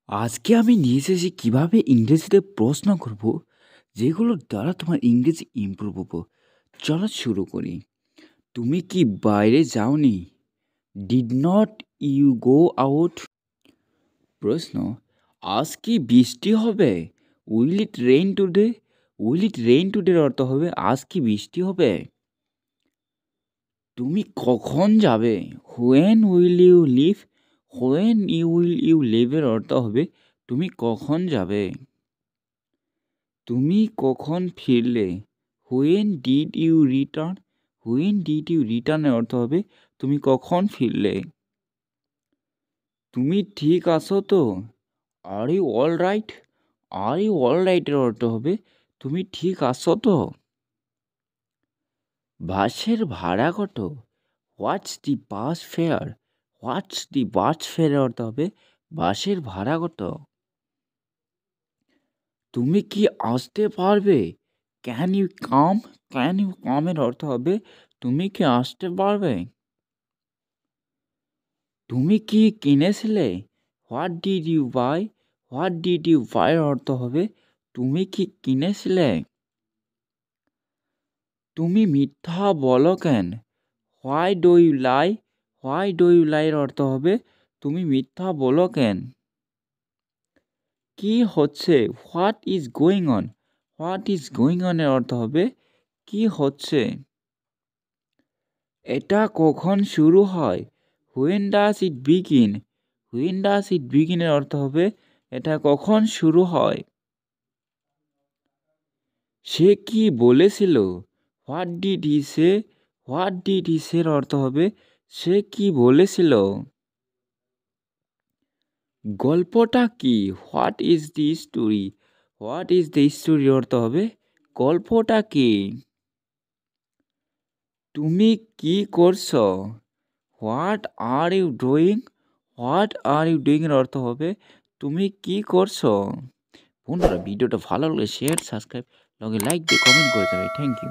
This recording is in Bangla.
আজকে আমি নিয়ে এসেছি কীভাবে ইংরেজিতে প্রশ্ন করব যেগুলোর দ্বারা তোমার ইংরেজি ইমপ্রুভ হবো। চলো শুরু করি। তুমি কি বাইরে যাওনি? Did not you go out? প্রশ্ন, আজ কি বৃষ্টি হবে? Will it rain today? Will it rain টুডের অর্থ হবে আজ কি বৃষ্টি হবে? তুমি কখন যাবে? When will you leave? When will you লিভের অর্থ হবে তুমি কখন যাবে? তুমি কখন ফিরলে? When did you return? When did you রিটার্নের অর্থ হবে তুমি কখন ফিরলে? তুমি ঠিক আছো তো? Are you all right? Are you all রাইটের অর্থ হবে তুমি ঠিক আছো তো? বাসের ভাড়া কত? হোয়াটস দি বাস ফেয়ার? হোয়াটস দি বাস ফেয়ার অর্থ হবে বাসের ভাড়া কত? তুমি কি আসতে পারবে? Can you come? Can you কামের অর্থ হবে তুমি কি আসতে পারবে? তুমি কি কিনেছিলে? What did you buy? What did you বাইয়ের অর্থ হবে তুমি কি কিনেছিলে? তুমি মিথ্যা বলো কেন? Why do you lie? Why do you লাইয়ের অর্থ হবে তুমি মিথ্যা বলো কেন? কি হচ্ছে? What is going on? What is going অনের অর্থ হবে কি হচ্ছে? এটা কখন শুরু হয়? When does it begin? When does it বিগিনের অর্থ হবে এটা কখন শুরু হয়? সে কি বলেছিল? What did he say? What did he সের অর্থ হবে সে কি বলেছিল? গল্পটা কি? What is the story? What is the story অর্থ হবে গল্পটা কি? তুমি কি করছো? What are you doing? What are you doing এর অর্থ হবে তুমি কি করছো? বন্ধুরা ভিডিওটা ভালো লাগলে শেয়ার সাবস্ক্রাইব লগে লাইক দিয়ে কমেন্ট করে দেবে। Thank you.